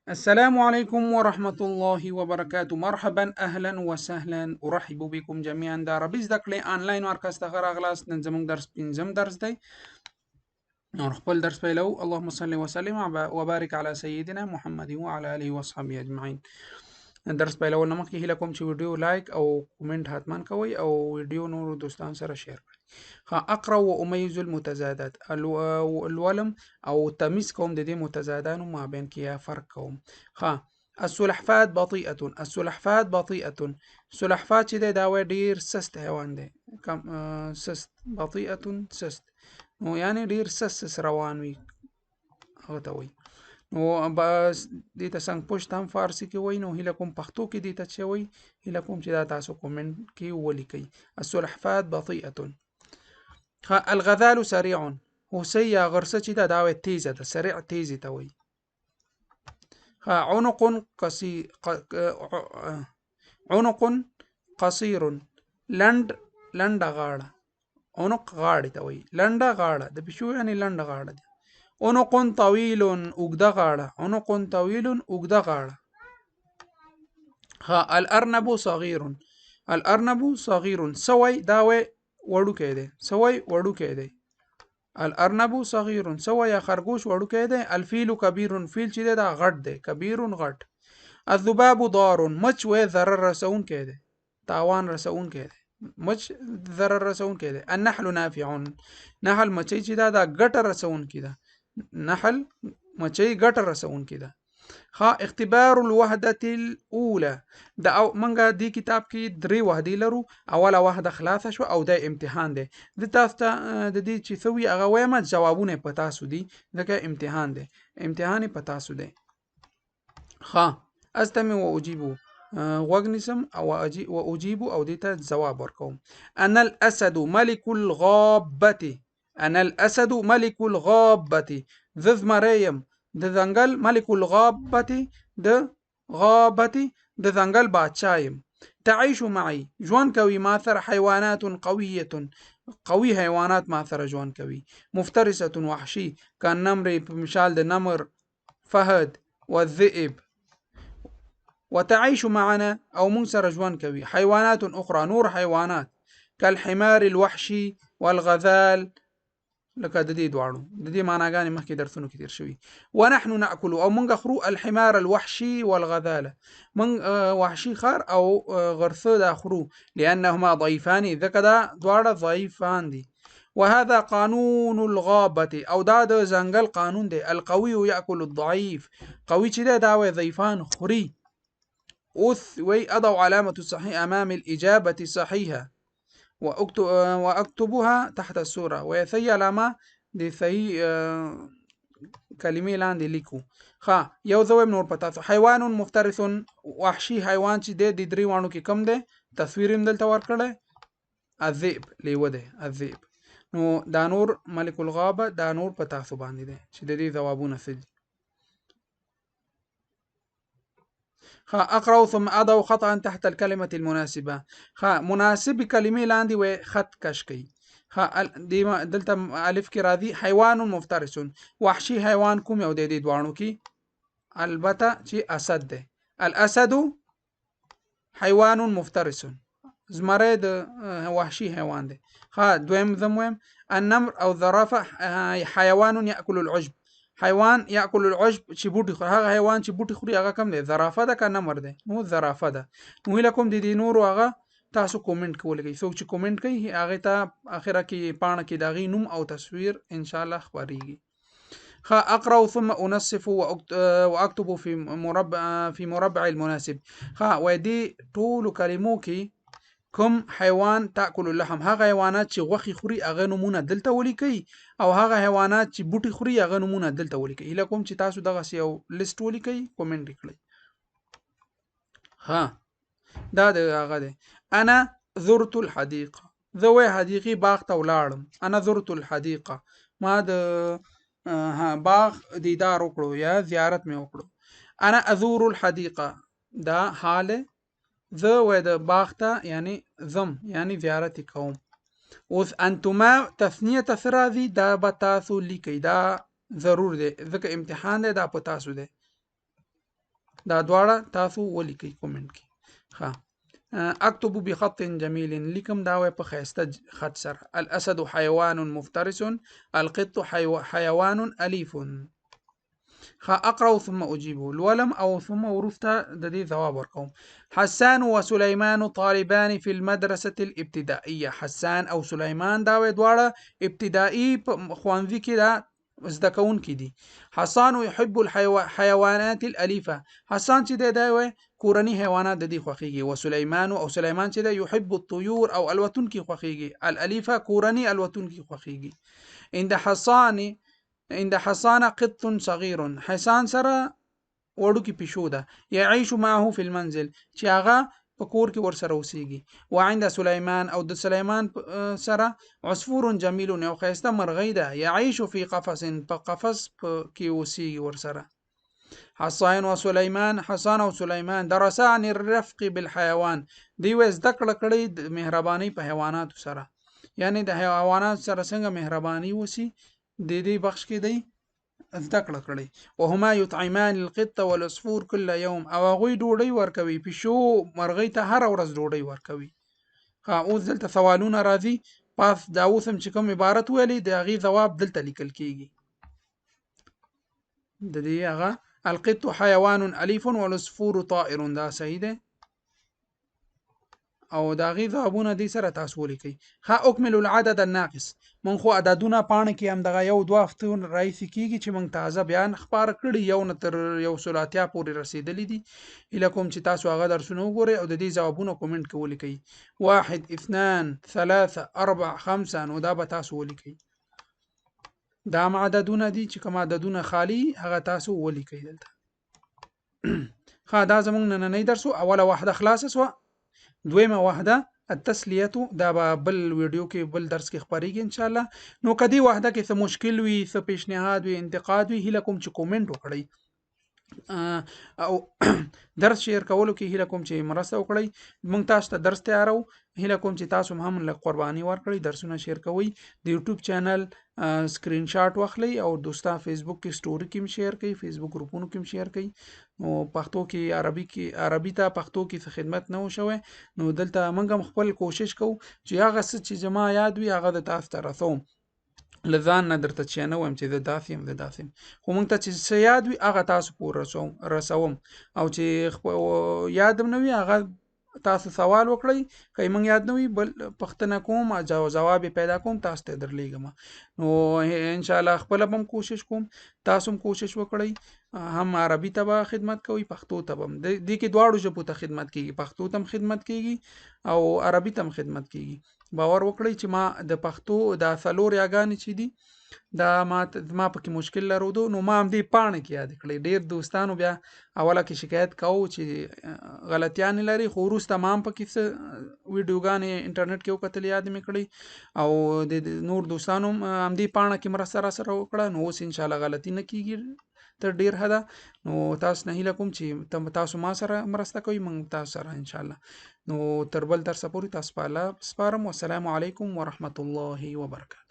السلام عليكم ورحمة الله وبركاته. مرحبا أهلا وسهلا، أرحب بكم جميعا. دا عربي زده کړې آنلاین مرکز ته راغلاست. نن زموږ درس پنځم درس دی. نو خپل درس پیلو. اللهم صل وسلم وبارك على سيدنا محمد وعلى آله وصحبه أجمعين. درس پیلول نه مخکې هیله کوم چې ویډیو لایک او کومنټ حتما کوئ او ویډیو نورو دوستانو سره شیر کړئ. اقرأ وأميز المتزادات، الولم او تمیز کوم د دې متضادانو مابین کې یا فرق کوم. السلحفاة بطيئة، السلحفاة بطيئة، سلحفاة چې دی دا وایي ډیر سست حیوان دی. سست، بطيئة سست، نو یعنی ډیر سست روان وي هغه ته وایي. نو بس دې ته څنګه پشت هم فارسی کې وایي. نو هیله کوم پښتو کې دې ته چې وایي، هیله کوم چې دا تاسو کومنټ کې ولیکئ. السلحفاة بطيئة. الغزال سريع، هوسۍ یا غرڅه چې دا وایي تیزه ده، سریع تیزې ته وایي. عنق قصير، عنق قصير، لنډه غاړه. عنق غاړې ته وایي، لنډه غاړه د پیشو یعنی لنډه غاړه ده. عنق طويل، اوږده غاړه. عنق طويل، اوږده غاړه. الارنب صغير، الارنب صغير، سوی دا وایي وړوکی دی، سوی وړوکی دی. الارنب صغير، سوی یا خرګوش وړوکی دی. الفیل کبیر، فیل چې دی دا غټ دی، کبیر غټ. الذباب ضار، مچ وایي ضرر رسونکی دی، تاوان رسونکی دی، مچ ضرر رسونکی دی. النحل نافع، نحل مچۍ چې دا ګټه رسونکی ده، نحل مچۍ ګټه رسونکی ده. اختبار الوحدة الأولى، دا منګه دی کتاب کې درې وحدې لرو. اوله وحده خلاصه شو او دا امتحان دی. د تاسو ته د دې چې څه وي هغه وایم، جوابونه په تاسو دي، ځکه امتحان دی، امتحان په تاسو دی. استمع واجيب، غوږ نیسم او واجيب او دې ته ځواب ورکوم. انا الاسد ملك الغابة، انا الاسد ملك الغابة، زه زمری یم د ځنګل. ملك الغابة، د غابة د ځنګل بادشاه یم. تعيش معي، ژوند کوي ما سره. حیوانات قویة، قوي حیوانات ما سره ژوند کوي. مفترسة وحشي، کالنمر په مثال د نمر. فهد والذئب. وتعيش معنا او موږ سره ژوند کوي. حیوانات اخرى، نور حیوانات. کالحمار الوحشي والغزال، لکه د دې دواړو د دې معناګانې مخکې درسونو کې تیر شوي. ونحن ناكل، او موږ خورو. الحمار الوحشي والغزال، موږ وحشي خر او غرڅه دا خورو. لانهما ضعیفان، ځکه دا دواړه ضعیفان دي. وهذا قانون الغابة، او دا د ځنګل قانون دی. القوي يأكل الضعيف، قوي چې دی دا وایي ضعیفان خوري. اوس وی اضع علامة الصحيح امام الإجابة صحيحة واكتبها تحت الصورة، وصحیح علامه د صحیح کلمې لاندې لیکو. یو ځویم نور پتا. حیوان مفترس، وحشي حیوان چې د درې وانو کې کم دی، تصویر هم دلته ورکړی. الذئب، لیوه دی الذئب. نو دا نور ملک الغابه، دا نور په تاسو باندې دی چې د دې ځوابونه څه دي. اقرأ ثم اضع خطأ تحت الكلمة المناسبة. مناسب کلمې لاندې و خط کش کړئ. دلته الف کې راځي حیوان مفترس، وحشي حیوان کوم یو دی د دوانو کې؟ البته چې اسد دی. الاسد حیوان مفترس، زمری د وحشي حیوان دی. دویم زمویم النمر او زرافه حیوان یاکل العشب، حیوان یاکل العشب چې بوټي خوري. هغه حیوان چې بوټي خوري هغه کم دی؟ زرافه ده که نمر دی؟ نو زرافه ده. نو هیله کوم د دې نورو هغه تاسو کومنټ کولی. څوک چې کومنټ کوي هغه ته اخره کې پاڼه کې د هغې نوم او تصویر ان شاء الله خپریږي. اقرأ ثم انصف واكتب في مربع المناسب. و دې ټولو کلمو کې کوم حیوان تاکل اللحم، هغه حیوانات چې غوښې خوري هغه نومونه دلته ولیکئ، او هغه حیوانات چې بوټي خوري هغه نومونه دلته ولیکئ. هیله کوم چې تاسو دغسې یو لیست ولیکئ، کومنټ کړئ. دا د هغه دی. انا زرت الحديقه، زه وایي حدیقې باغ ته ولاړم. انا زرت الحديقه، ما د باغ دیدار وکړو یا زیارت مې وکړو. انا ازور الحديقه، دا حال زه وای د باغ ته یعنی زم یعنی زیارت کوم. اوس انتما تثنیه تسرازی دا به تاسو لیکئ، دا ضرور دی ځکه امتحان دی، دا په تاسو دی. دا دواړه تاسو ولیکئ کومنټ کې. ښه اكتب بخط جميل لیکم دا وای په ښایسته خط سره. الاسد حیوان مفترس، القط حیوان الیف. اقرأ ثم اجيب، لولم او ثم ورسته د دې ځواب ورکوم. حسان وسليمان طالبان في المدرسة الابتدائية. حسان او سليمان دا وای دواړه ابتدائي ښوونځي کې دا زده کوونکي دي. حسان يحب الحيوانات الأليفة. حسان چې دی وای کورني حیوانات د دې خوښیږي. وسليمان او سليمان چې دی يحب الطيور او الوتونکي خوښیږي. الأليفة کورني الوتونکي خوښیږي. عند حسان قط صغير. حسان سره وړوکی پیشو ده. يعيش معه في المنزل چې هغه په کور کې ورسره اوسېږي. وعند سليمان او د سليمان سره عصفور جميل یو ښایسته مرغۍ ده. يعيش في قفص په قفص کې اوسېږي ورسره. حسان او سليمان درسا عن الرفق بالحيوان. دوی زده کړه کړې د مهرباني په حیواناتو سره، یعنی د حیواناتو سره څنګه مهرباني وسی د دې بخش کې دی زده کړه کړې. وهما يطعمان القط والعصفور كل يوم. او هغوی ډوډۍ ورکوي، پیشو مرغۍ ته هر ورځ ډوډۍ ورکوي. اوس دلته سوالونه راځي. پاس دا اوس هم چې کوم عبارت ویلي د هغې ځواب دلته لیکل کیږي. د دې هغه القط حیوان الیف والعصفور طائر، دا صحیح ده. او دا غي ځوابونه دي سره تاسو ولیکئ. اکمل العدد الناقص. مونږ خو عددونه پاڼه کې هم دغه یو دوه هفتو راهیسې کیږي چې مونږ تازه بیان خپاره کړي، یو نه تر یو سل اتیا پورې رسیدلي دي. هیله کوم چې تاسو هغه درسونه وګورئ او د دې ځوابونه کومنټ کې ولیکئ. 1 2 3 4 5 نو دا به تاسو ولیکئ. دا عددونه دي چې کوم عددونه خالی هغه تاسو ولیکئ دلته. دا زمونږ نننی درس اوله واحده خلاصه سوه. دویمه واحده التسلیه دا به بل ویډیو کې بل درس کې خبرېږي ان شاء الله. نو کدی واحده کې څه مشکل وي، څه پیشنهاد وي، انتقاد وي، هیله کوم چې کومنټ وکړئ او درس شیر کولو کې هیله کوم چې مرسته وکړئ. مونږ تاسو ته درس تیارو. هیله کوم چې تاسو هم له قرباني ورکړئ، درسونه شیر کوئ، د یوټیوب چینل سکرین شاټ واخلئ او دوستا فیسبوک کې سټوري کې شیر کړئ، فیسبوک گروپونو کې شیر کړئ. نو پښتو کې عربي ته پښتو کې څه خدمت نه وشوي. نو دلته مونږ هم خپل کوشش کوو چې هغه څه چې زما یاد وي هغه د تاسو ته رسوم. لذان نه درته چې نه وایم چې د داسې خو مونږ ته چې څه یاد وي هغه تاسو پورې رسوم. او چې یاد هم نه وي هغه تاسو سوال وکړئ، که مونږ یاد نه وي بل پوښتنه کوم جواب پیدا کوم تاسو ته درلیږم. نو ان شاء الله خپل هم کوشش کوم، تاسو هم کوشش وکړئ. هم عربي ته به خدمت کوي، پښتو ته هم دې کې دواړو ژبو ته خدمت کیږي، پښتو ته هم خدمت کیږي او عربي ته هم خدمت کیږي. باور وکړئ چې ما د پښتو دا څلور یاګانې چې دي دا ما پکې مشکل لرودو، نو ما هم دې پاڼه کې یاد کړې. ډېر دوستانو بیا اوله کې شکایت کوو چې غلطیانې لري، خو وروسته ما هم پکې څه ویډیوګانې انټرنیټ کې وکتل یاد مې کړې او د نور دوستانو هم دې پاڼه کې مرسته راسره وکړه. نو اوس انشاءالله غلطي نه کیږي تر ډیر حده. نو تاسو نه هیله کوم چې تاسو ما سره مرسته کوئ، موږ تاسو سره ان شاء الله. نو تر بل درس پورې تاسو په الله سپارم. والسلام علیکم ورحمت الله وبرکاته.